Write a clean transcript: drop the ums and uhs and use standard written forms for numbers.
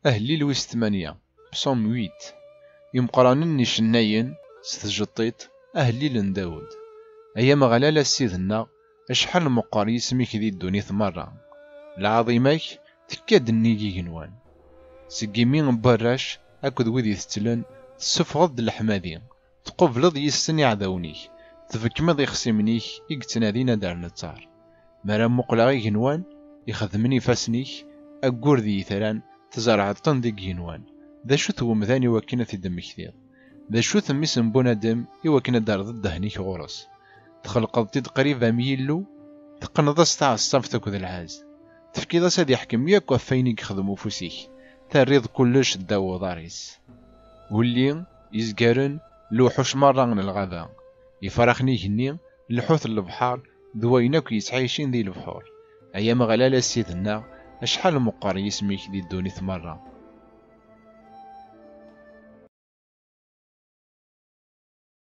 أهليل ويس 8 بصوم 8. يمقرانن يشناين ستجطيط أهليل داود. أيام غلال السيدنا أشحال مقار يسميك ذي الدنيا مرة العظيمك تكاد النيجي جنوان سقيمين براش أكد وذي ثتلن تسفغض الحمادي تقبلض يستني عذاونيك تفكمض يخسمنيك يقتنادينا دار نتار مرام مقلغي جنوان يخدمني فاسنيك أقور ذي ثران تزرع طن ذي جنوان ذا شو ثومذاني وكينة دم كثير ذا شو ثميس بنادم يوكينة دار ضد هنيك غرس تخلقض تيد قريبة ميلو تقنض استع الصفتك ذا العاز تفكيض ساد يحكم ياك وفينيك خدمو فوسيك تريض كلش داو ضاريس واللي يزقارن لوحوش مرة من الغابة يفرخني هني لحوث البحار ذويناك يسعيشين ذي البحور أيام غلال سيدنا أشحال مقار يسميك ذي الدوني مرة